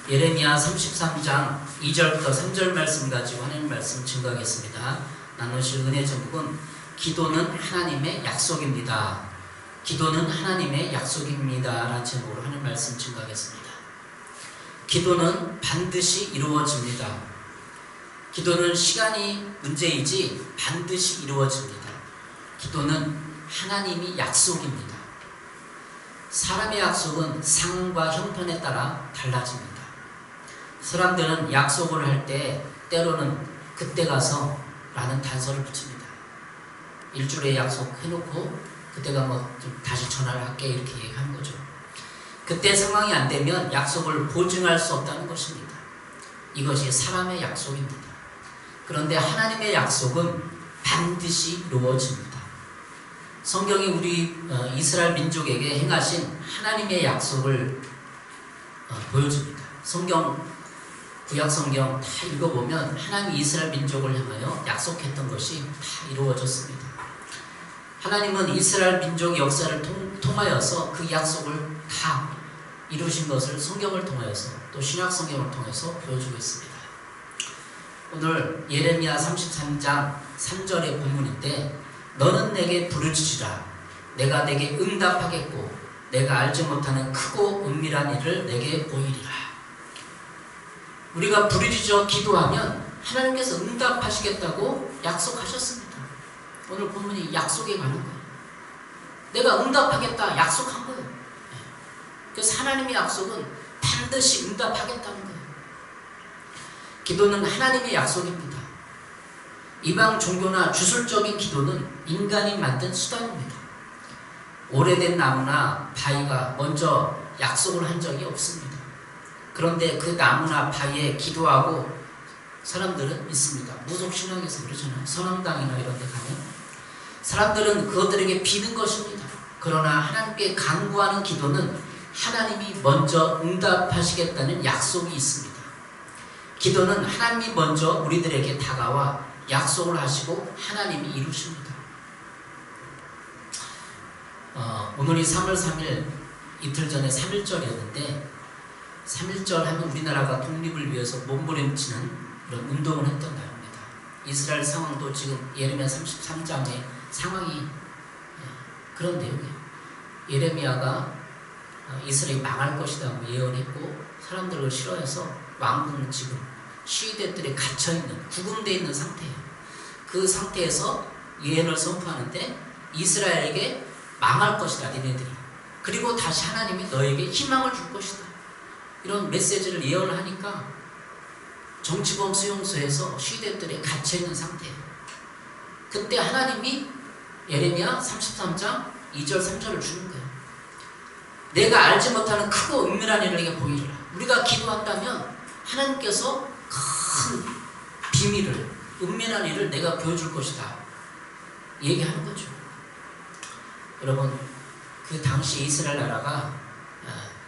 예레미야 33장 2절부터 3절 말씀 가지고 하나님 말씀 증거하겠습니다. 나누실 은혜 제목은 기도는 하나님의 약속입니다. 기도는 하나님의 약속입니다 라는 제목으로 하나님 말씀 증거하겠습니다. 기도는 반드시 이루어집니다. 기도는 시간이 문제이지 반드시 이루어집니다. 기도는 하나님이 약속입니다. 사람의 약속은 상황과 형편에 따라 달라집니다. 사람들은 약속을 할 때 때로는 그때 가서 라는 단서를 붙입니다. 일주일에 약속해놓고 그때가 좀 다시 전화를 할게 이렇게 얘기하는 거죠. 그때 상황이 안 되면 약속을 보증할 수 없다는 것입니다. 이것이 사람의 약속입니다. 그런데 하나님의 약속은 반드시 이루어집니다. 성경이 우리 이스라엘 민족에게 행하신 하나님의 약속을 보여줍니다. 구약 성경 다 읽어보면 하나님이 이스라엘 민족을 향하여 약속했던 것이 다 이루어졌습니다. 하나님은 이스라엘 민족 역사를 통하여서 그 약속을 다 이루신 것을 성경을 통하여서 또 신약 성경을 통해서 보여주고 있습니다. 오늘 예레미야 33장 3절의 본문인데 너는 내게 부르짖으라 내가 내게 응답하겠고 내가 알지 못하는 크고 은밀한 일을 내게 보이리라. 우리가 부르짖어 기도하면 하나님께서 응답하시겠다고 약속하셨습니다. 오늘 본문이 약속에 관한 거예요. 내가 응답하겠다 약속한 거예요. 그래서 하나님의 약속은 반드시 응답하겠다는 거예요. 기도는 하나님의 약속입니다. 이방 종교나 주술적인 기도는 인간이 만든 수단입니다. 오래된 나무나 바위가 먼저 약속을 한 적이 없습니다. 그런데 그 나무나 바위에 기도하고 사람들은 있습니다. 무속신앙에서 그러잖아요. 선왕당이나 이런 데 가면 사람들은 그것들에게 비는 것입니다. 그러나 하나님께 간구하는 기도는 하나님이 먼저 응답하시겠다는 약속이 있습니다. 기도는 하나님이 먼저 우리들에게 다가와 약속을 하시고 하나님이 이루십니다. 오늘이 3월 3일 이틀 전에 3.1절이었는데 3.1절 하면 우리나라가 독립을 위해서 몸부림치는 이런 운동을 했던 날입니다. 이스라엘 상황도 지금 예레미야 33장의 상황이 그런 내용이에요. 예레미야가 이스라엘이 망할 것이라고 예언했고 사람들을 싫어해서 왕궁 지금 시위대들이 갇혀있는 구금되어 있는 상태예요. 그 상태에서 예언을 선포하는데 이스라엘에게 망할 것이다 니네들이. 그리고 다시 하나님이 너에게 희망을 줄 것이다. 이런 메시지를 예언을 하니까 정치범 수용소에서 시위대들이 갇혀있는 상태예요. 그때 하나님이 예레미야 33장 2절 3절을 주는 거예요. 내가 알지 못하는 크고 은밀한 일을 내게 보이리라. 우리가 기도한다면 하나님께서 큰 비밀을 은밀한 일을 내가 보여줄 것이다 얘기하는 거죠. 여러분 그 당시 이스라엘 나라가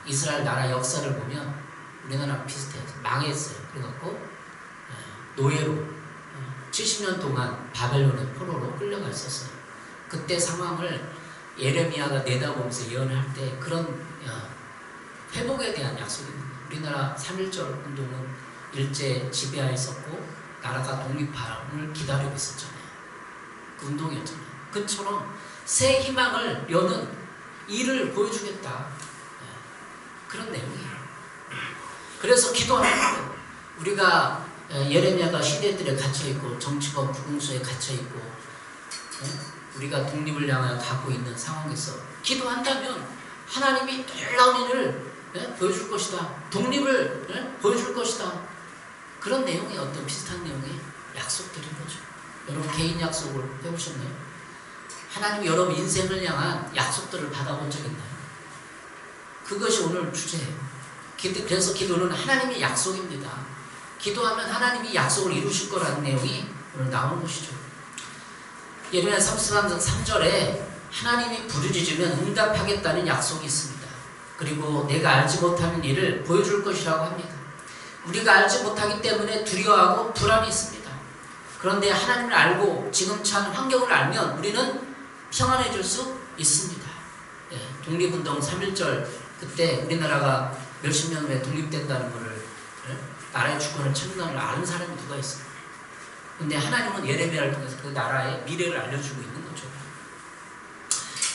이스라엘 나라 역사를 보면 우리나라랑 비슷해요. 망했어요. 그래갖고 노예로 70년 동안 바벨론의 포로로 끌려가 있었어요. 그때 상황을 예레미야가 내다보면서 예언할 때 그런 회복에 대한 약속입니다. 우리나라 3.1절 운동은 일제 지배하에 있었고 나라가 독립함을 기다리고 있었잖아요. 그 운동이었잖아요. 그처럼 새 희망을 여는 일을 보여주겠다. 그런 내용이에요. 그래서 기도하는 거예요. 우리가 예레미야가 시대들에 갇혀있고 정치범 구금소에 갇혀있고 우리가 독립을 향하여 가고 있는 상황에서 기도한다면 하나님이 놀라운 일을 보여줄 것이다. 독립을 보여줄 것이다. 그런 내용의 어떤 비슷한 내용의 약속들인 거죠. 여러분 개인 약속을 해보셨나요? 하나님이 여러분 인생을 향한 약속들을 받아본 적 있나요? 그것이 오늘 주제예요. 그래서 기도는 하나님의 약속입니다. 기도하면 하나님이 약속을 이루실 거라는 내용이 오늘 나오는 것이죠. 예레미야 33장 3절에 하나님이 부르짖으면 응답하겠다는 약속이 있습니다. 그리고 내가 알지 못하는 일을 보여줄 것이라고 합니다. 우리가 알지 못하기 때문에 두려워하고 불안이 있습니다. 그런데 하나님을 알고 지금 처한 환경을 알면 우리는 평안해질 수 있습니다. 독립운동 3.1절 그때 우리나라가 몇십 년 후에 독립된다는 것을 나라의 주권을 창조하는 걸 아는 사람이 누가 있어요? 근데 하나님은 예레미야를 통해서 그 나라의 미래를 알려주고 있는 거죠.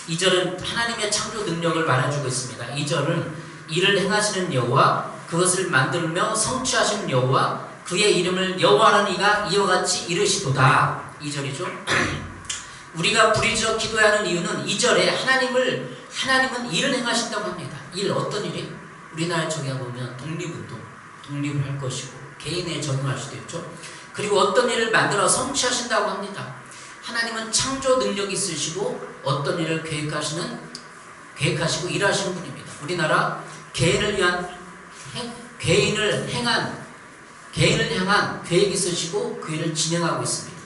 2절은 하나님의 창조 능력을 말해주고 있습니다. 2절은 이를 행하시는 여호와, 그것을 만들며 성취하시는 여호와, 그의 이름을 여호와는 이가 이와 같이 이르시도다. 2절이죠. 우리가 부르짖어 기도해야 하는 이유는 2절에 하나님은 일을 행하신다고 합니다. 어떤 일이? 우리나라에 정해보면 독립운동, 독립을 할 것이고 개인에 적용할 수도 있죠. 그리고 어떤 일을 만들어 성취하신다고 합니다. 하나님은 창조 능력이 있으시고 어떤 일을 계획하시고 일하시는 분입니다. 우리나라 개인을 향한 계획이 있으시고 그 일을 진행하고 있습니다.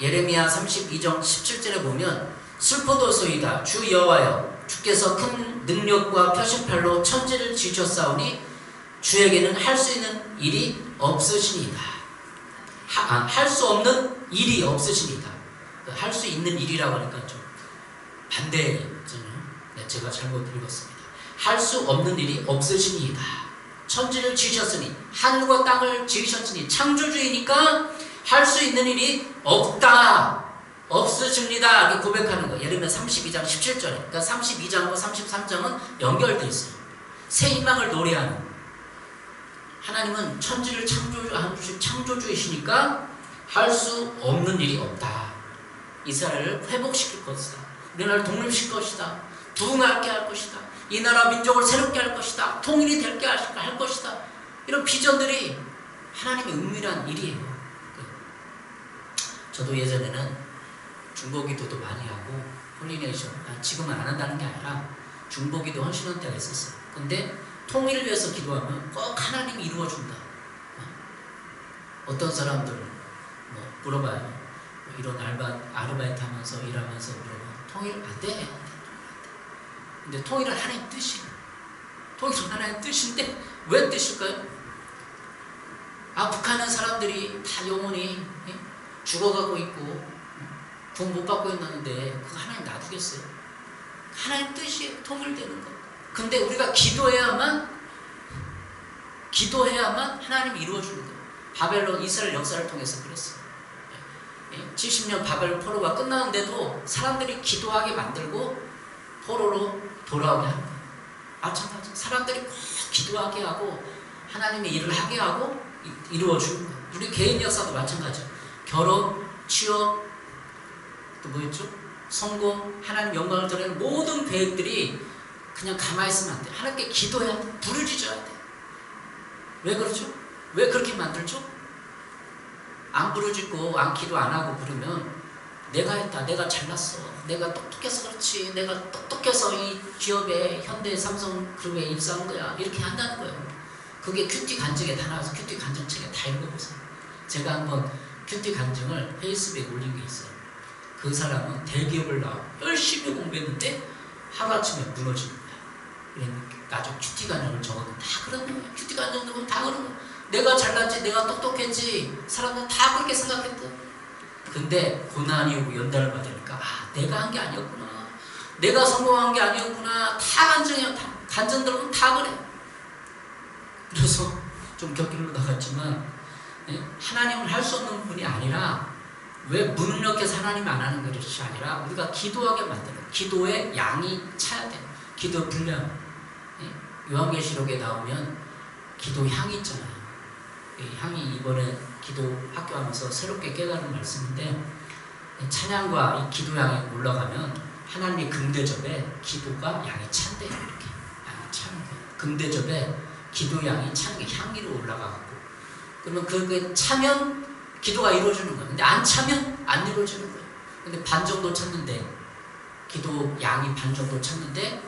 예레미야 32장 17절에 보면 슬퍼도소이다 주 여호와여, 주께서 큰 능력과 표식팔로 천지를 지으셨사오니 주에게는 할 수 있는 일이 없으시니이다. 할 수 없는 일이 없으시니이다. 할 수 있는 일이라고 하니까 좀 반대잖아요. 네, 제가 잘못 읽었습니다. 할 수 없는 일이 없으시니이다. 천지를 지으셨으니, 하늘과 땅을 지으셨으니, 창조주이니까 할 수 있는 일이 없다, 없으십니다, 이렇게 고백하는 거예요. 예를 들면 32장 17절에, 그러니까 32장과 33장은 연결되어 있어요. 새 희망을 노래하는, 하나님은 천지를 창조주이시니까 할 수 없는 일이 없다. 이스라엘을 회복시킬 것이다. 우리나라를 독립시킬 것이다. 부흥하게 할 것이다. 이 나라 민족을 새롭게 할 것이다. 통일이 되게 할 것이다. 이런 비전들이 하나님의 은밀한 일이에요. 저도 예전에는 중보기도도 많이 하고 홀리네이션, 지금은 안 한다는 게 아니라 중보기도 헌신한 때가 있었어요. 근데 통일을 위해서 기도하면 꼭 하나님이 이루어준다. 어떤 사람들은 물어봐요. 이런 아르바이트 하면서 일하면서 물어봐. 통일 안 돼. 근데 통일은 하나님 뜻이에요. 통일은 하나님 뜻인데 왜 뜻일까요? 북한은 사람들이 다 영혼이 죽어가고 있고 돈 못 받고 있는데 그거 하나님 놔두겠어요? 하나님 뜻이 통일되는 거. 근데 우리가 기도해야만 하나님이 이루어주는 거예요. 바벨론 이스라엘 역사를 통해서 그랬어요. 70년 바벨 포로가 끝나는데도 사람들이 기도하게 만들고 포로로 돌아오게 하는 거예요. 마찬가지. 사람들이 꼭 기도하게 하고 하나님의 일을 하게 하고 이루어주는 거예요. 우리 개인 역사도 마찬가지예요. 결혼, 취업, 또 뭐였죠? 성공, 하나님 영광을 드리는 모든 계획들이 그냥 가만히 있으면 안 돼. 하나님께 기도해야 돼. 부르짖어야 돼. 왜 그러죠? 왜 그렇게 만들죠? 안 부르짖고 기도 안 하고 그러면 내가 했다, 내가 잘났어, 내가 똑똑해서 그렇지, 내가 똑똑해서 이 기업에 현대 삼성그룹에 입사한 거야, 이렇게 한다는 거예요. 그게 큐티 간증에 다 나와서 큐티 간증책에 다 읽어보세요. 제가 한번 큐티 간증을 페이스북에 올린 게 있어요. 그 사람은 대기업을 나오고 열심히 공부했는데 하루아침에 무너집니다. 그러니까 나중에 큐티 간증을 적어도 다 그런 거예요. 큐티 간증도 다 그런 거예요. 내가 잘났지, 내가 똑똑했지, 사람들은 다 그렇게 생각했대. 근데 고난이 오고 연단을 받으니까 내가 한 게 아니었구나, 내가 성공한 게 아니었구나, 다 간증이야. 간증들은 다 그래. 그래서 좀 격길로 나갔지만 하나님은 할 수 없는 분이 아니라, 왜 무능력해서 하나님이 안 하는 것이 아니라 우리가 기도하게 만드는, 기도의 양이 차야 돼. 기도 분량. 요한계시록에 나오면 기도 향이 있잖아요. 이 향이 이번에 기도 학교하면서 새롭게 깨달은 말씀인데, 찬양과 이 기도 향이 올라가면 하나님의 금대접에 기도가 양이 찬대요. 이렇게 양이 차는 거예요. 금대접에 기도 양이 차는 게 향기로 올라가고, 그러면 그게 차면 기도가 이루어지는 거예요. 근데 안 차면 안 이루어지는 거예요. 근데 반 정도 찼는데, 기도 양이 반 정도 찼는데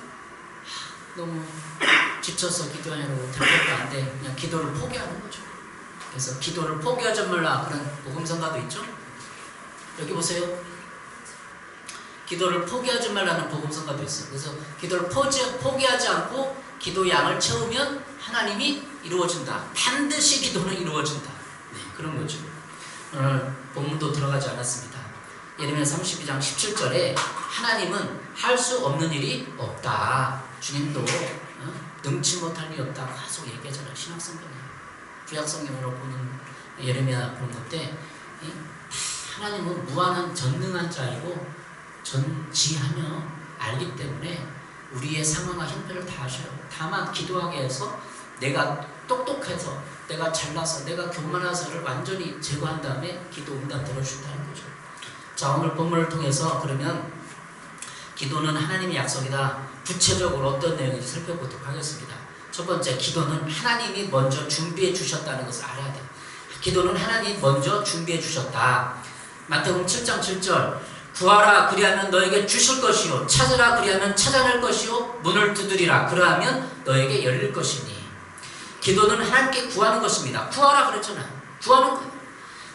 너무 지쳐서 기도하려고 될 것도 안 돼. 그냥 기도를 포기하는 거죠. 그래서 기도를 포기하지 말라, 그런 복음성가도 있죠. 여기 보세요. 기도를 포기하지 말라는 복음성가도 있어요. 그래서 기도를 포기하지 않고 기도 양을 채우면 하나님이 이루어진다. 반드시 기도는 이루어진다. 네, 그런 거죠. 오늘 본문도 들어가지 않았습니다. 예레미야 32장 17절에 하나님은 할 수 없는 일이 없다. 주님도 능치 못할 일이 없다고 계속 얘기하잖아요. 신학성경에. 구약성경으로 보는 예레미야 보는 것때 하나님은 무한한 전능한 자이고 전지하며 알기 때문에 우리의 상황과 형편을 다 아셔요. 다만 기도하게 해서 내가 똑똑해서 내가 잘나서 내가 교만해서를 완전히 제거한 다음에 기도 응답 들어준다는 거죠. 자, 오늘 본문을 통해서 그러면 기도는 하나님의 약속이다. 구체적으로 어떤 내용인지 살펴보도록 하겠습니다. 첫 번째, 기도는 하나님이 먼저 준비해 주셨다는 것을 알아야 돼요. 기도는 하나님이 먼저 준비해 주셨다. 마태복음 7장 7절, 구하라 그리하면 너에게 주실 것이요 찾으라 그리하면 찾아낼 것이요 문을 두드리라 그러하면 너에게 열릴 것이니. 기도는 하나님께 구하는 것입니다. 구하라 그랬잖아요. 구하는 거예요.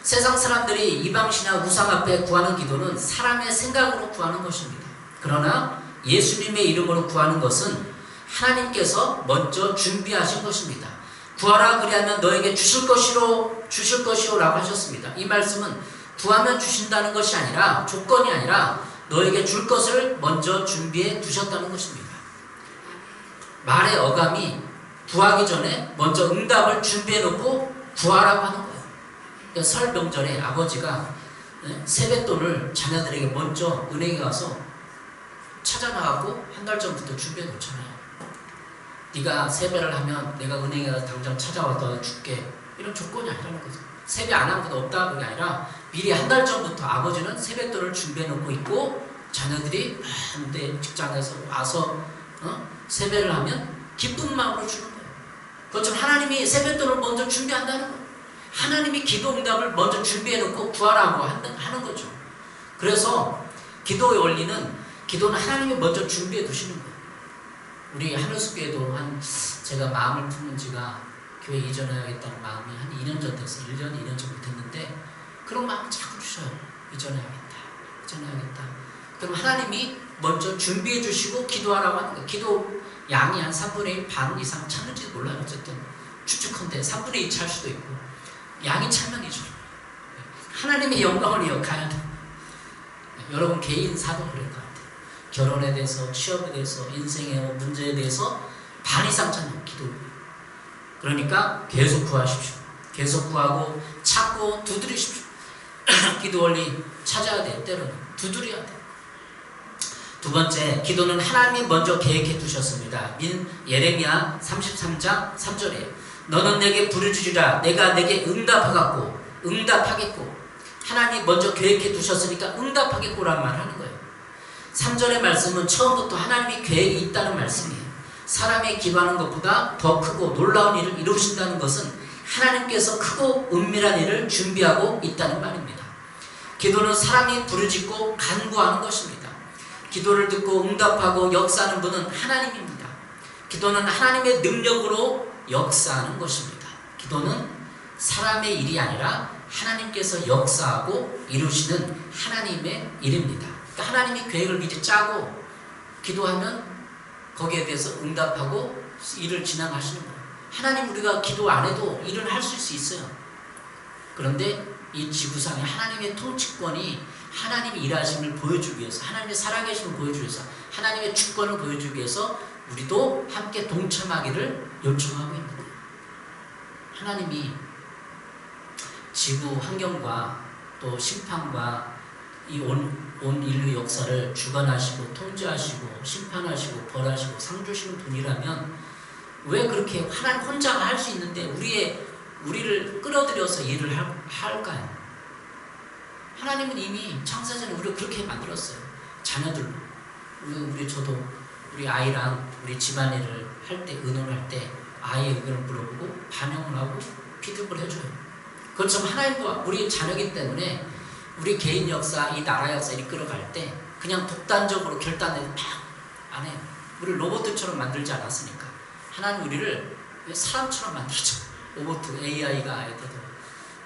세상 사람들이 이방신이나 우상 앞에 구하는 기도는 사람의 생각으로 구하는 것입니다. 그러나 예수님의 이름으로 구하는 것은 하나님께서 먼저 준비하신 것입니다. 구하라 그리하면 너에게 주실 것이요 라고 하셨습니다. 이 말씀은 구하면 주신다는 것이 아니라, 조건이 아니라 너에게 줄 것을 먼저 준비해 두셨다는 것입니다. 말의 어감이 구하기 전에 먼저 응답을 준비해 놓고 구하라고 하는 거예요. 그러니까 설 명절에 아버지가 세뱃돈을 자녀들에게 먼저 은행에 가서 찾아나가고 한 달 전부터 준비해 놓잖아요. 네가 세배를 하면 내가 은행에 가서 당장 찾아와서 줄게. 이런 조건이 아니라는 거죠. 세배 안 하는 것도 없다 그게 아니라 미리 한 달 전부터 아버지는 세뱃돈을 준비해 놓고 있고 자녀들이 내 직장에서 와서 세배를 하면 기쁜 마음으로 주는 거예요. 그것처럼 하나님이 세뱃돈을 먼저 준비한다는 거예요. 하나님이 기도 응답을 먼저 준비해 놓고 구하라고 하는 거죠. 그래서 기도의 원리는, 기도는 하나님이 먼저 준비해 두시는 거예요. 우리 하늘숲교회도 제가 마음을 품은 지가 교회 이전해야겠다는 마음이 한 2년 전 됐어요. 1년, 2년 정도 됐는데 그런 마음을 자꾸 주셔요. 이전해야겠다. 그럼 하나님이 먼저 준비해 주시고 기도하라고 하는 거예요. 기도 양이 한 3분의 1, 반 이상 차는지도 몰라요. 어쨌든 추측컨대 3분의 2 찰 수도 있고, 양이 차면이죠. 하나님의 영광을 이어가야 돼요. 여러분 개인 사도 그럴 것 같아요. 결혼에 대해서, 취업에 대해서, 인생의 문제에 대해서 반 이상 찾는 기도. 그러니까 계속 구하십시오. 계속 구하고 찾고 두드리십시오. 기도 원리 찾아야 돼요. 때로는 두드려야 돼요. 두 번째, 기도는 하나님이 먼저 계획해 두셨습니다. 예레미야 33장 3절이에요. 너는 내게 부르짖으라 내가 내게 응답하겠고. 하나님이 먼저 계획해 두셨으니까 응답하겠고라는 말을 하는 거예요. 3절의 말씀은 처음부터 하나님이 계획이 있다는 말씀이에요. 사람이 기도하는 것보다 더 크고 놀라운 일을 이루신다는 것은 하나님께서 크고 은밀한 일을 준비하고 있다는 말입니다. 기도는 사람이 부르짖고 간구하는 것입니다. 기도를 듣고 응답하고 역사하는 분은 하나님입니다. 기도는 하나님의 능력으로 역사하는 것입니다. 기도는 사람의 일이 아니라 하나님께서 역사하고 이루시는 하나님의 일입니다. 그러니까 하나님이 계획을 미리 짜고 기도하면 거기에 대해서 응답하고 일을 진행하시는 거예요. 하나님, 우리가 기도 안 해도 일을 할 수 있어요. 그런데 이 지구상에 하나님의 통치권이, 하나님이 일하심을 보여주기 위해서, 하나님의 살아계심을 보여주기 위해서, 하나님의 주권을 보여주기 위해서 우리도 함께 동참하기를 요청하고 있는 거예요. 하나님이 지구 환경과 또 심판과 이 온 인류 역사를 주관하시고 통제하시고 심판하시고 벌하시고 상 주시는 분이라면 왜 그렇게 하나님 혼자가 할 수 있는데 우리를 끌어들여서 일을 할까요? 하나님은 이미 창세전에 우리를 그렇게 만들었어요. 자녀들로. 우리 아이랑 우리 집안일을 할 때, 의논할 때 아이의 의견을 물어보고 반영을 하고 피드백을 해줘요. 그렇지만 하나님도 우리 자녀이기 때문에 우리 개인 역사, 이 나라 역사 이끌어갈 때 그냥 독단적으로 결단해서 막 안 해요. 우리를 로봇처럼 만들지 않았으니까. 하나님 우리를 사람처럼 만들죠. 로봇,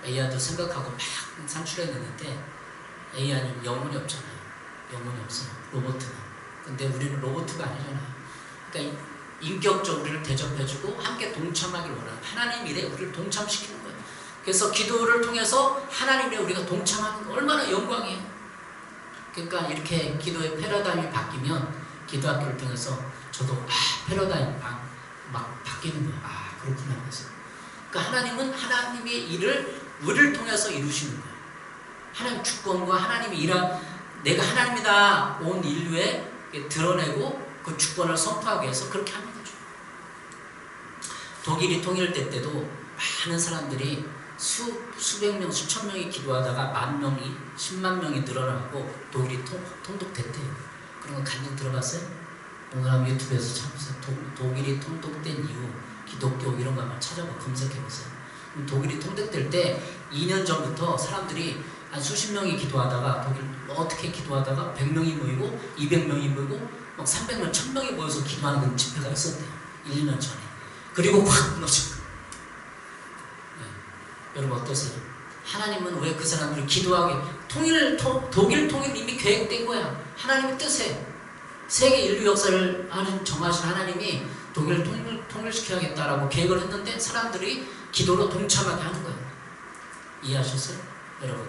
AI도 생각하고 막 산출해냈는데 AI는 영혼이 없잖아요. 영혼이 없어요. 로봇은. 근데 우리는 로봇가 아니잖아요. 그러니까 인격적으로 우리를 대접해주고 함께 동참하기를 원하는 하나님 일에 우리를 동참시키는 거예요. 그래서 기도를 통해서 하나님 일에 우리가 동참하는 거 얼마나 영광이에요. 그러니까 이렇게 기도의 패러다임이 바뀌면 기도학교를 통해서 저도 패러다임 막 바뀌는 거예요. 그렇구나. 그래서 그러니까 하나님은 하나님의 일을 우리를 통해서 이루시는 거예요. 하나님 주권과 하나님의 일한 내가 하나님이다 온 인류에 드러내고 그 주권을 선포하기 위해서 그렇게 하는 거죠. 독일이 통일될 때도 많은 사람들이 수백 명, 수천 명이 기도하다가 10,000명이, 10만 명이 늘어나고 독일이 통독됐대요. 그런 거 간증 들어봤어요? 오늘 한번 유튜브에서 찾아보세요. 독일이 통독된 이후 기독교 이런 거 한번 찾아보고 검색해보세요. 독일이 통독될 때 2년 전부터 사람들이 한 수십 명이 기도하다가 독일 어떻게 기도하다가 100명이 모이고 200명이 모이고 막 300명, 1000명이 모여서 기도하는 그런 집회가 있었대요. 1, 2년 전에. 그리고 확 무너진 거예요. 네. 여러분 어떠세요? 하나님은 왜 그 사람들을 기도하게 독일 통일 이미 계획된 거야. 하나님의 뜻에 세계 인류 역사를 정하신 하나님이 독일을 통일시켜야겠다라고 계획을 했는데 사람들이 기도로 동참하게 하는 거예요. 이해하셨어요? 여러분.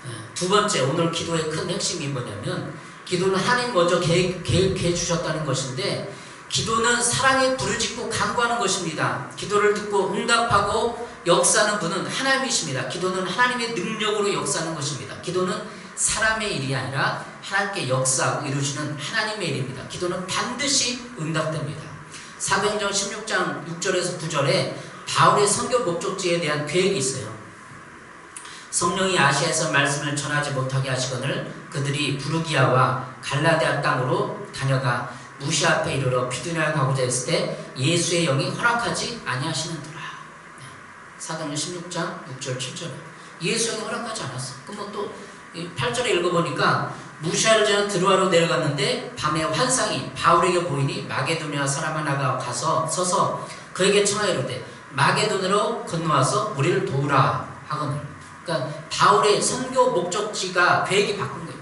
네. 두 번째, 오늘 기도의 큰 핵심이 뭐냐면 기도는 하나님 먼저 계획해 주셨다는 것인데 기도는 사랑에 부르짖고 간구하는 것입니다. 기도를 듣고 응답하고 역사하는 분은 하나님이십니다. 기도는 하나님의 능력으로 역사하는 것입니다. 기도는 사람의 일이 아니라 하나님께 역사하고 이루시는 하나님의 일입니다. 기도는 반드시 응답됩니다. 사도행전 16장 6절에서 9절에 바울의 선교 목적지에 대한 계획이 있어요. 성령이 아시아에서 말씀을 전하지 못하게 하시거늘 그들이 부르기아와 갈라디아 땅으로 다녀가 무시 앞에 이르러 비두니아에 가고자 했을 때 예수의 영이 허락하지 아니하시는도라. 사도행전 16장 6절 7절 예수의 영이 허락하지 않았어. 그럼 또 8절에 읽어보니까 무시아를 지나 드로아로 내려갔는데 밤에 환상이 바울에게 보이니 마게도니아 사람 하나가 가서 서서 그에게 청하이르되 마게도니아로 건너와서 우리를 도우라 하거늘. 그러니까 바울의 선교 목적지가 계획이 바꾼 거예요.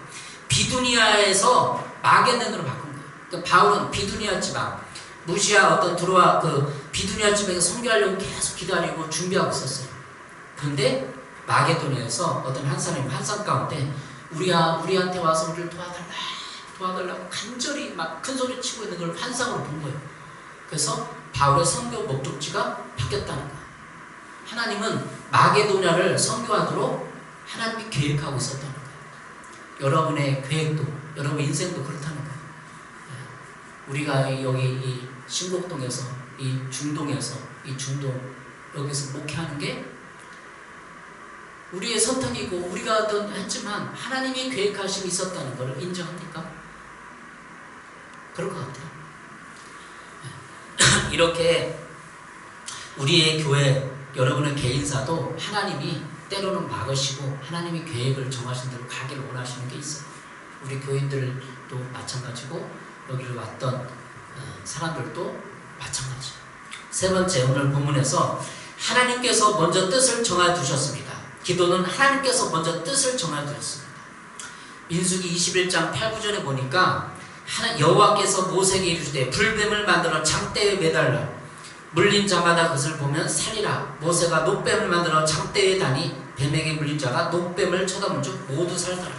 비두니아에서 마게도니아로 바꾼 거예요. 그러니까 바울은 비두니아 지방, 무시아 어떤 드로아 그 비두니아 지방에서 선교하려고 계속 기다리고 준비하고 있었어요. 그런데 마게도니아에서 어떤 한 사람이 환상 가운데 우리한테 와서 우리를 도와달라고 간절히 막 큰 소리 치고 있는 걸 환상으로 본 거예요. 그래서 바울의 선교 목적지가 바뀌었다는 거예요. 하나님은 마게도냐를 선교하도록 하나님이 계획하고 있었다는 거예요. 여러분의 계획도, 여러분 인생도 그렇다는 거예요. 우리가 여기 이 신곡동에서, 이 중동에서, 이 중동 여기서 목회하는 게 우리의 선택이고 우리가 어떤 했지만 하나님이 계획하심이 있었다는 걸 인정합니까? 그럴 것 같아요. 이렇게 우리의 교회, 여러분의 개인사도 하나님이 때로는 막으시고 하나님이 계획을 정하신 대로 가기를 원하시는 게 있어요. 우리 교인들도 마찬가지고 여기를 왔던 사람들도 마찬가지예요. 세 번째, 오늘 본문에서 하나님께서 먼저 뜻을 정해두셨습니다. 기도는 하나님께서 먼저 뜻을 정해두셨습니다. 민수기 21장 8, 9절에 보니까 여호와께서 모세에게 이르시되 불뱀을 만들어 장대에 매달라 물린 자마다 그것을 보면 살리라. 모세가 노뱀을 만들어 장대에 다니 뱀에게 물린 자가 노뱀을 쳐다본 즉 모두 살더라.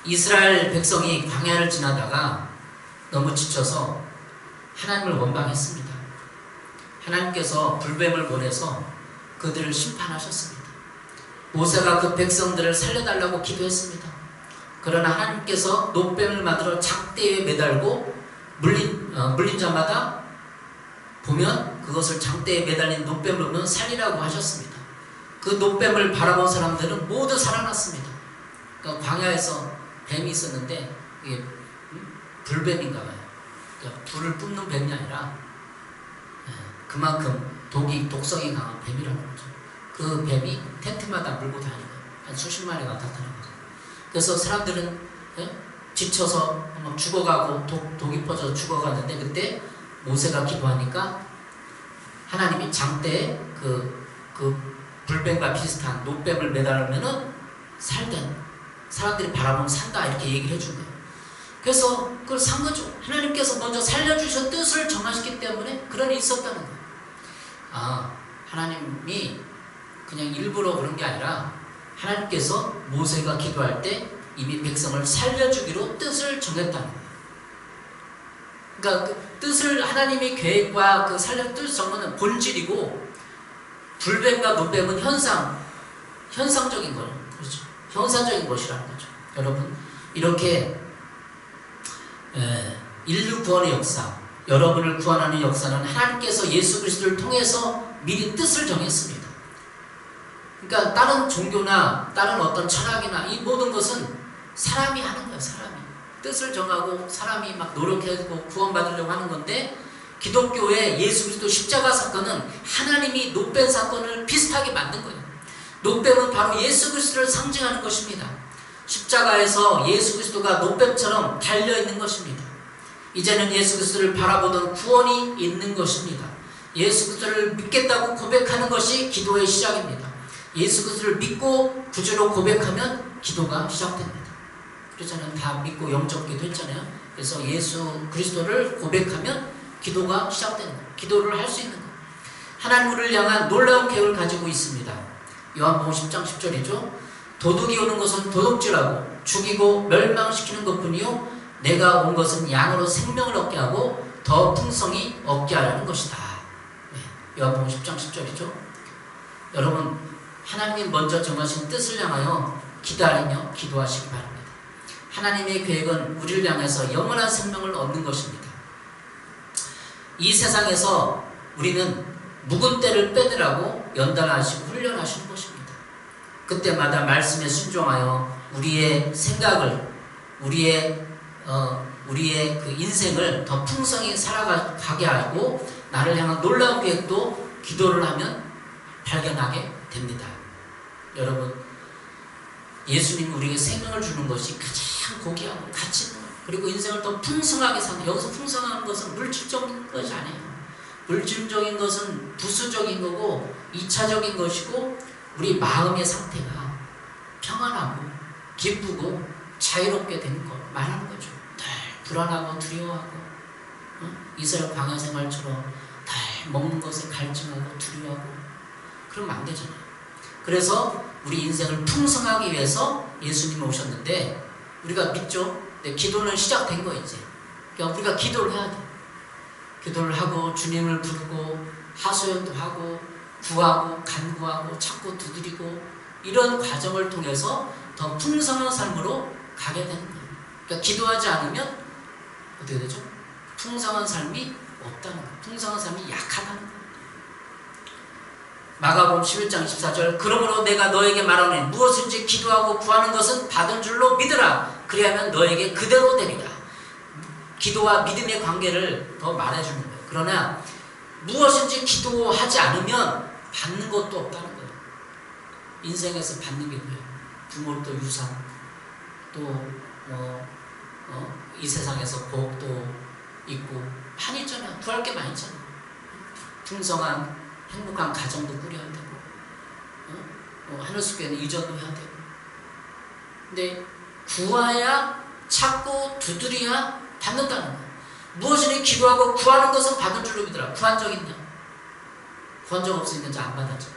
이스라엘 백성이 광야를 지나다가 너무 지쳐서 하나님을 원망했습니다. 하나님께서 불뱀을 보내서 그들을 심판하셨습니다. 모세가 그 백성들을 살려달라고 기도했습니다. 그러나 하나님께서 노뱀을 만들어 장대에 매달고 물린 자마다 보면 그것을 장대에 매달린 노뱀을 보면 살리라고 하셨습니다. 그 노뱀을 바라본 사람들은 모두 살아났습니다. 그러니까 광야에서 뱀이 있었는데 이게 불뱀인가 봐요. 그러니까 불을 뿜는 뱀이 아니라 그만큼 독성이 강한 뱀이라는 거죠. 그 뱀이 텐트마다 물고 다니는 한 수십 마리가 나타나는 거죠. 그래서 사람들은 지쳐서 막 죽어가고 독이 퍼져서 죽어갔는데 그때 모세가 기도하니까 하나님이 장대에 그 불뱀과 비슷한 노뱀을 매달으면은 살된 사람들이 바라보면 산다 이렇게 얘기를 해준 거예요. 그래서 그걸 산 거죠. 하나님께서 먼저 살려주셔 뜻을 정하셨기 때문에 그런 일이 있었다는 거예요. 하나님이 그냥 일부러 그런 게 아니라 하나님께서 모세가 기도할 때 이미 백성을 살려주기로 뜻을 정했다는 거예요. 그러니까 그 뜻을 하나님의 계획과 그 살려 뜻 정도는 본질이고 불뱀과 노뱀은 현상적인 거예요. 그렇죠. 형상적인 것이라는 거죠. 여러분 이렇게 인류 구원의 역사, 여러분을 구원하는 역사는 하나님께서 예수 그리스도를 통해서 미리 뜻을 정했습니다. 그러니까 다른 종교나 다른 어떤 철학이나 이 모든 것은 사람이 하는 거예요. 사람이 뜻을 정하고 사람이 막 노력해고 구원받으려고 하는 건데, 기독교의 예수 그리스도 십자가 사건은 하나님이 노뱀 사건을 비슷하게 만든 거예요. 노뱀은 바로 예수 그리스도를 상징하는 것입니다. 십자가에서 예수 그리스도가 노뱀처럼 달려있는 것입니다. 이제는 예수 그리스도를 바라보던 구원이 있는 것입니다. 예수 그리스도를 믿겠다고 고백하는 것이 기도의 시작입니다. 예수 그리스도를 믿고 구주로 고백하면 기도가 시작됩니다. 그렇잖아요. 다 믿고 영적 기도 했잖아요. 그래서 예수 그리스도를 고백하면 기도가 시작되는 거예요. 기도를 할 수 있는 거예요. 하나님 우리를 향한 놀라운 계획을 가지고 있습니다. 요한복음 10장 10절이죠. 도둑이 오는 것은 도둑질하고 죽이고 멸망시키는 것뿐이요 내가 온 것은 양으로 생명을 얻게 하고 더 풍성히 얻게 하라는 것이다. 요한복음 10장 10절이죠. 여러분 하나님이 먼저 정하신 뜻을 향하여 기다리며 기도하시기 바랍니다. 하나님의 계획은 우리를 향해서 영원한 생명을 얻는 것입니다. 이 세상에서 우리는 묵은 때를 빼느라고 연단하시고 훈련하시는 것입니다. 그때마다 말씀에 순종하여 우리의 생각을, 우리의 그 인생을 더 풍성히 살아가게 하고 나를 향한 놀라운 계획도 기도를 하면 발견하게 됩니다. 여러분, 예수님이 우리에게 생명을 주는 것이 가장 고귀하고 가치 있는 거예요. 그리고 인생을 더 풍성하게 사는, 여기서 풍성한 것은 물질적인 것이 아니에요. 물질적인 것은 부수적인 거고 2차적인 것이고, 우리 마음의 상태가 평안하고 기쁘고 자유롭게 되는 것 말하는 거죠. 늘 불안하고 두려워하고 이스라엘 광야 생활처럼 늘 먹는 것에 갈증하고 두려워하고 그러면 안 되잖아요. 그래서 우리 인생을 풍성하기 위해서 예수님이 오셨는데 우리가 믿죠? 근데 기도는 시작된 거 이제. 그러니까 우리가 기도를 해야 돼. 기도를 하고 주님을 부르고 하소연도 하고 구하고 간구하고 찾고 두드리고 이런 과정을 통해서 더 풍성한 삶으로 가게 되는 거예요. 그러니까 기도하지 않으면 어떻게 되죠? 풍성한 삶이 없다는 거예요. 풍성한 삶이 약하다는 거예요. 마가복음 11장 24절 그러므로 내가 너에게 말하노니 무엇인지 기도하고 구하는 것은 받은 줄로 믿으라. 그리하면 너에게 그대로 되리라. 기도와 믿음의 관계를 더 말해주는 거예요. 그러나 무엇인지 기도하지 않으면 받는 것도 없다는 거예요. 인생에서 받는 게 뭐예요? 부모로부터 유산, 또 이 세상에서 복도 있고 많이 있잖아요. 구할 게 많이 있잖아요. 풍성한 행복한 가정도 꾸려야 되고 하늘숲교회는 이전도 해야 되고. 근데 구해야 찾고 두드려야 받는다는 거예요. 무엇이니 기도하고 구하는 것은 받은 줄로 믿으라. 구한 적 있냐? 구한 적 없으니까 이제 안 받았죠.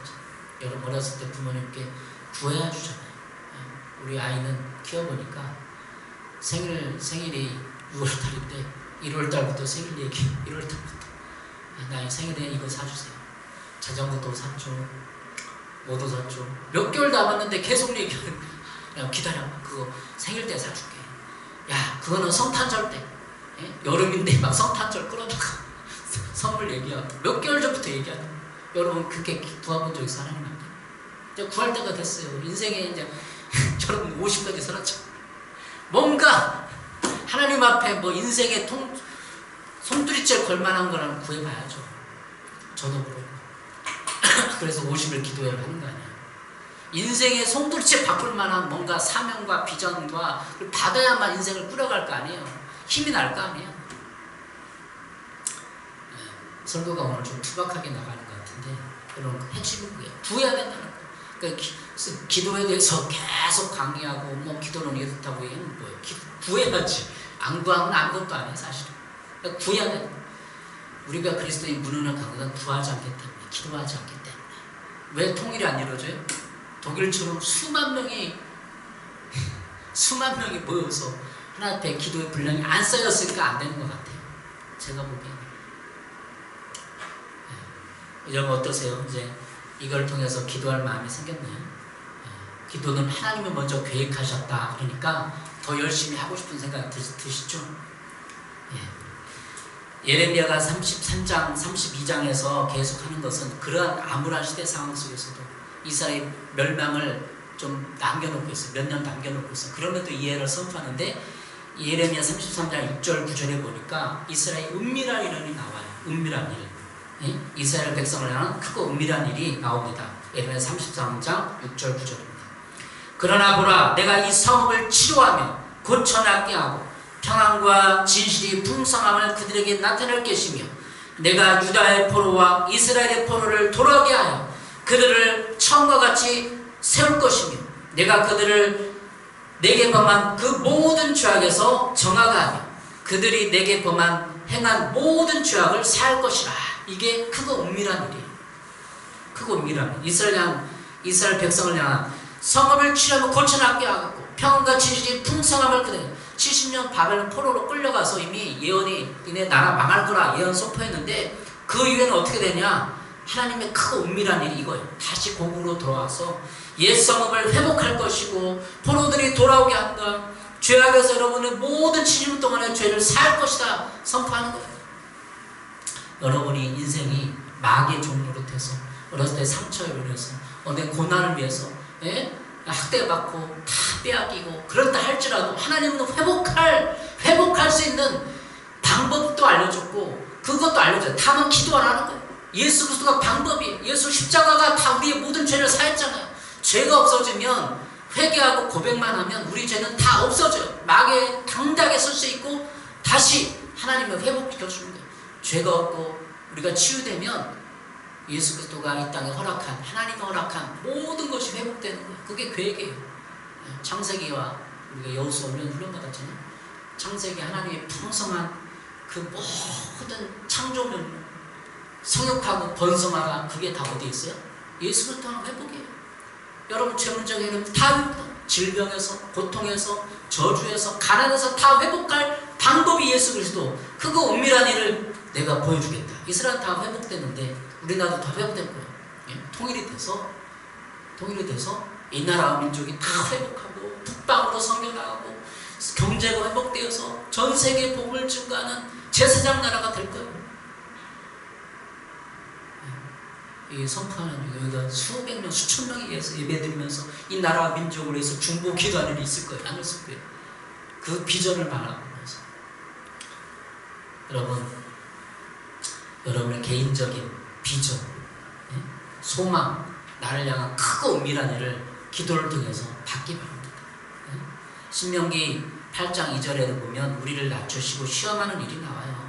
여러분 어렸을 때 부모님께 구해야 주잖아요. 우리 아이는 키워보니까 생일이 6월달인데 1월달부터 생일 얘기, 1월달부터 나 생일에 이거 사주세요. 자전거도 샀죠. 뭐도 샀죠. 몇 개월 남았는데 계속 얘기하는 거야. 야 기다려. 그거 생일 때 사줄게. 야 그거는 성탄절 때. 여름인데 막 성탄절 끌어다가 선물 얘기하고 몇 개월 전부터 얘기하는 거야. 여러분 그렇게 구해본 적 있어? 하나님한테? 이제 구할 때가 됐어요. 인생에 이제 여러분 50까지 살았죠. 뭔가 하나님 앞에 뭐 인생의 손두리째 걸만한 거라면 구해봐야죠. 저도 그러고. 그래서 50을 기도회를 하는 거 아니에요. 인생의 손두리째 바꿀 만한 뭔가 사명과 비전과 받아야만 인생을 꾸려갈 거 아니에요. 힘이 날 거 아니에요. 설교가 오늘 좀 투박하게 나가는 것 같은데 그런 핵심은 그게 구해야 된다는 거예요. 그러니까 기도에 대해서 계속 강의하고 뭐 기도는 이렇다고 얘기하는 거예요. 구해야지. 안 구하면 아무것도 아니에요 사실은. 그러니까 구해야 되는 거예요. 우리가 그리스도의 무능을 강구는 구하지 않기 때문에, 기도하지 않기 때문에. 왜 통일이 안 이루어져요? 독일처럼 수만 명이 모여서 하나 앞에 기도의 분량이 안 쌓였으니까 안 되는 것 같아요. 제가 보기에는. 여러분 어떠세요? 이제 이걸 통해서 기도할 마음이 생겼나요? 기도는 하나님이 먼저 계획하셨다. 그러니까 더 열심히 하고 싶은 생각이 드시죠? 예레미야가 33장, 32장에서 계속하는 것은 그러한 암울한 시대 상황 속에서도 이스라엘 멸망을 좀 남겨놓고 있어요. 몇 년 남겨놓고 있어요. 그럼에도 이해를 선포하는데 예레미야 33장 6절 9절에 보니까 이스라엘 은밀한 일이 나와요. 은밀한 일. 이스라엘 백성을 향한 크고 은밀한 일이 나옵니다. 예레미야 33장 6절 9절입니다. 그러나 보라, 내가 이 성읍을 치료하며 고쳐낫게 하고 평안과 진실이 풍성함을 그들에게 나타낼 것이며 내가 유다의 포로와 이스라엘의 포로를 돌아오게 하여 그들을 처음과 같이 세울 것이며 내가 그들을 내게 범한 그 모든 죄악에서 정하게 하며 그들이 내게 범한 행한 모든 죄악을 사할 것이라. 이게 크고 은밀한 일이에요. 크고 은밀한 일. 이스라엘 백성을 향한 성읍을 치료하고 고쳐낫게 하고 평안과 진실이 풍성함을 그들에게 70년 바벨론 포로로 끌려가서 이미 예언이 니네 나라 망할 거라 예언 선포했는데 그 이후에는 어떻게 되냐? 하나님의 크고 은밀한 일이 이거예요. 다시 고국으로 돌아와서 옛 성읍을 회복할 것이고 포로들이 돌아오게 한다. 죄악에서 여러분의 모든 70년 동안의 죄를 사할 것이다 선포하는 거예요. 여러분이 인생이 마귀의 종로로 돼서 어렸을 때 상처에 인해서 내 고난을 위해서 학대받고 다 빼앗기고 그렇다 할지라도 하나님은 회복할 수 있는 방법도 알려줬고 그것도 알려줘요. 다만 기도 안 하는 거예요. 예수 그리스도가 방법이에요. 예수 십자가가 다 우리의 모든 죄를 사했잖아요. 죄가 없어지면 회개하고 고백만 하면 우리 죄는 다 없어져요. 마귀에 당당하게 설 수 있고 다시 하나님을 회복시켜주는 거예요. 죄가 없고 우리가 치유되면 예수 그리스도가 이 땅에 허락한 하나님이 허락한 모든 것이 회복되는 거예요. 그게 계획이에요. 창세기와 우리가 여호수아 훈련 받았잖아요. 창세기 하나님의 풍성한 그 모든 창조물 성육하고 번성화가 그게 다 어디에 있어요? 예수 그리스도는 회복이에요. 여러분 죄 문제가 있으면 다 질병에서 고통에서 저주에서 가난에서 다 회복할 방법이 예수 그리스도. 그거 은밀한 일을 내가 보여주겠다. 이스라엘 다 회복됐는데 우리나라도 다 회복될 거예요. 통일이 돼서 이 나라와 민족이 다 회복하고 북방으로 선교 나가고 경제가 회복되어서 전 세계 복을 증가하는 제사장 나라가 될 거예요. 이 선포하는 여기가 수백 명, 수천 명이 예배드리면서 이 나라와 민족을 위해서 중보 기도하는 일이 있을 거예요. 안 있을 거예요. 그 비전을 말하면서 여러분의 개인적인 비전, 소망, 나를 향한 크고 은밀한 일을 기도를 통해서 받기 바랍니다. 신명기 8장 2절에도 보면 우리를 낮추시고 시험하는 일이 나와요.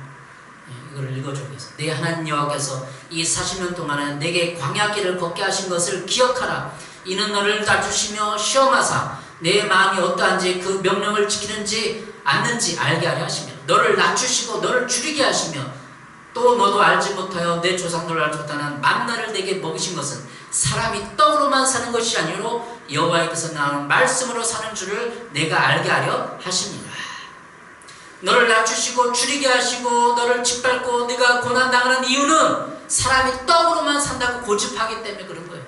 이걸 읽어주겠습니다. 내 하나님 여호와께서 이 40년 동안에 내게 광야길을 걷게 하신 것을 기억하라. 이는 너를 낮추시며 시험하사 내 마음이 어떠한지 그 명령을 지키는지 않는지 알게 하려 하시며 너를 낮추시고 너를 줄이게 하시며 또 너도 알지 못하여 내 조상들을 알지 못하는 만나를 내게 먹이신 것은 사람이 떡으로만 사는 것이 아니로 여호와께서 나오는 말씀으로 사는 줄을 내가 알게 하려 하십니다. 너를 낮추시고 줄이게 하시고 너를 짓밟고 네가 고난당하는 이유는 사람이 떡으로만 산다고 고집하기 때문에 그런 거예요.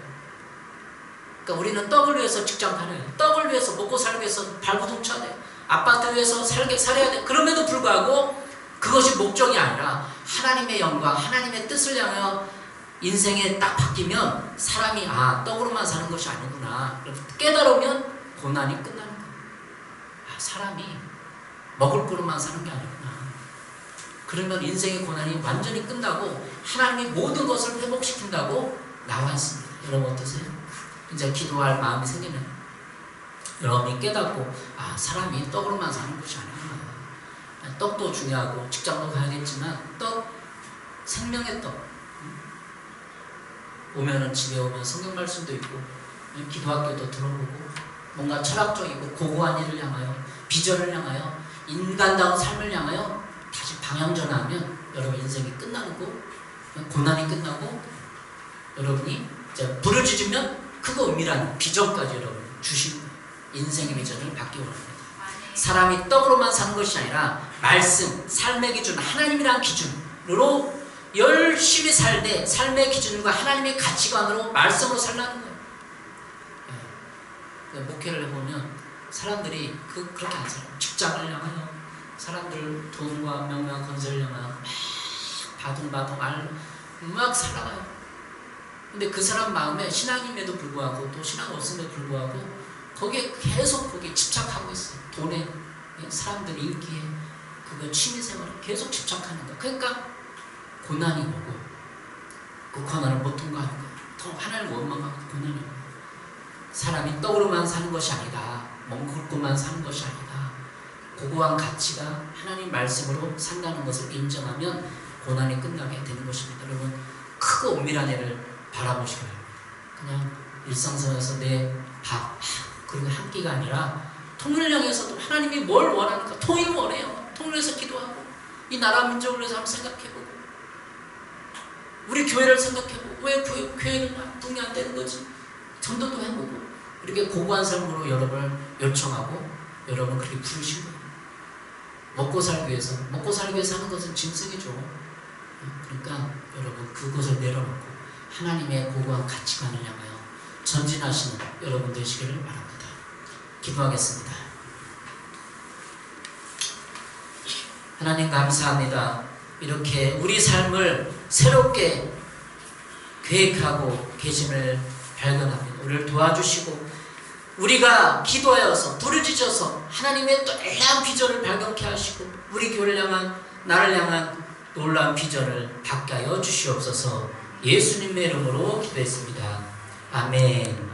그러니까 우리는 떡을 위해서 직장 다녀요. 떡을 위해서 먹고 살기 위해서 발버둥 쳐야 돼요. 아파트 위해서 살아야 돼요. 그럼에도 불구하고 그것이 목적이 아니라 하나님의 영광, 하나님의 뜻을 향하여 인생에 딱 바뀌면 사람이 떡으로만 사는 것이 아니구나 깨달으면 고난이 끝나는 거예요. 사람이 먹을 거로만 사는 게 아니구나. 그러면 인생의 고난이 완전히 끝나고 하나님이 모든 것을 회복시킨다고 나와 있습니다. 여러분 어떠세요? 이제 기도할 마음이 생기면 여러분이 깨닫고 사람이 떡으로만 사는 것이 아니구나. 떡도 중요하고 직장도 가야겠지만 생명의 떡 오면은 집에 오면 성경 말씀도 있고 기도학교도 들어보고 뭔가 철학적이고 고고한 일을 향하여 비전을 향하여 인간다운 삶을 향하여 다시 방향전환하면 여러분 인생이 끝나고 고난이 끝나고 여러분이 이제 부르짖으면 크고 은밀한 비전까지 여러분 주시는 인생의 비전을 받기 원합니다. 사람이 떡으로만 사는 것이 아니라 말씀, 삶의 기준, 하나님이란 기준으로 열심히 살되 삶의 기준과 하나님의 가치관으로 말씀으로 살라는 거예요. 목회를 해보면 사람들이 그렇게 안 살아요. 직장을 향하여 사람들 돈과 명예와 건설을 향하여 막 바둥바둥 막 살아가요. 근데 그 사람 마음에 신앙임에도 불구하고 또 신앙 없음에도 불구하고 거기에 계속 거기에 집착하고 있어요. 돈에, 사람들 인기에, 그거 취미생활에 계속 집착하는 거예요. 그러니까 고난이 오고 그 고난을 못 통과하는 거예요. 더 하나님을 원망하고 고난이 오고 사람이 떡으로만 사는 것이 아니다. 먹고만 사는 것이 아니다. 고고한 가치가 하나님 말씀으로 산다는 것을 인정하면 고난이 끝나게 되는 것입니다. 여러분, 크고 엄밀한 애를 바라보시기 바랍니다. 그냥 일상생활에서 내 밥 그리고 한 끼가 아니라 통일을 향해서도 하나님이 뭘 원하는가, 통일을 원해요. 통일해서 기도하고 이 나라 민족을 위해서 한번 생각해보고 우리 교회를 생각해보고 왜 교회는 동의 안 되는 거지? 전도도 해보고 이렇게 고고한 삶으로 여러분을 요청하고 여러분 그렇게 부르신 거예요. 먹고 살기 위해서 하는 것은 짐승이죠. 그러니까 여러분 그것을 내려놓고 하나님의 고고한 가치관을 향하여 전진하시는 여러분 되시기를 바랍니다. 기도하겠습니다. 하나님 감사합니다. 이렇게 우리 삶을 새롭게 계획하고 계심을 발견합니다. 우리를 도와주시고 우리가 기도하여서 부르짖어서 하나님의 놀라운 비전을 발견케 하시고 우리 교회를 향한 나를 향한 놀라운 비전을 받게 하여 주시옵소서. 예수님의 이름으로 기도했습니다. 아멘.